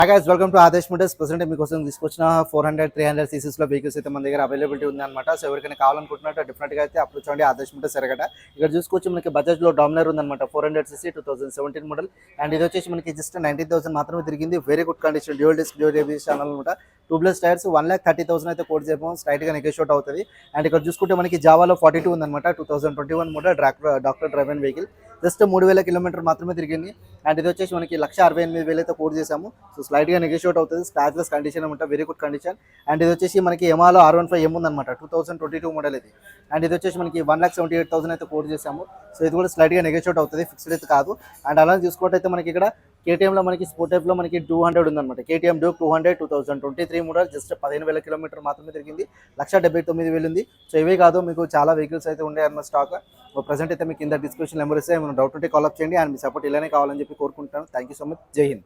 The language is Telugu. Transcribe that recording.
Hi guys, welcome to Adesh Motors. Present మీకోసం తీసుకొచ్చిన 400, 300 సీసీస్లో వెహికల్స్ అయితే మన దగ్గర అవైలబిలిటీ ఉందన్నమాట. సో ఎవరికైనా కావాలనుకుంటున్నట్టు డెఫినెట్గా అయితే అప్రోచ్ అవ్వండి ఆదేశ్ మోటార్స్ ఎరగట. ఇక్కడ చూసుకోవచ్చు మనకి బజాజ్లో డామినర్ ఉందన్నమాట. 400 సీసీ 2017 మోడల్. అండ్ ఇది వచ్చేసి మనకి జస్ట్ 19,000 మాత్రమే తిరిగింది. Very good condition, dual disc dual ABS channel అనమాట. 2+ టైర్స్ 1,30,000 అయితే కోట్ చేయడం స్ట్రైట్గా నెగోషియేట్ అవుతుంది. అండ్ ఇక్కడ చూసుకుంటే మనకి జావాలో 42 ఉందన్నమాట. 2021 model doctor driven vehicle. Just 3,000 kilometre మాత్రమే తిరిగింది. అండ్ ఇది వచ్చేసి మనకి 1,68,000 అయితే కోట్ చేసాము. సో స్లైట్గా నెగోషియేట్ అవుతుంది. స్క్రాచ్లెస్ కండిషన్ అనమాట, వెరీ గుడ్ కండిషన్. అండ్ ఇది వచ్చేసి మనకి యమాలో R15M ఉందన్నమాట. 2022 మోడల్ ఇది. అండ్ ఇది వచ్చేసి మనకి 1,78,000 అయితే కోట్ చేసాము. సో ఇది కూడా స్లైట్గా నెగోషియేట్ అవుతుంది, ఫిక్స్డ్ అయితే కాదు. అండ్ అలానే చూసుకుంటే మనకి ఇక్కడ కేటీఎంలో మనకి స్పోర్ట్ టైప్లో మనకి 200 ఉందన్నమాట. KTM Duke 200 2023 model. Just 15,000 kilometre మాత్రమే తిరిగింది. 1,79,000 ఉంది. సో ఇవే కాదు, మీకు చాలా వెహికల్స్ అయితే ఉన్నాయన్న స్టాక్. ప్రజెంట్ అయితే మీకు కింద డిస్క్రిప్షన్ నెంబర్ ఇస్తే ఏమైనా డౌట్ ఉంటే కాల్ అప్ చేయండి. అండ్ మీ సపోర్ట్ ఇలానే కావాలని చెప్పి కోరుకుంటాను. Thank you so much. జై హింద్.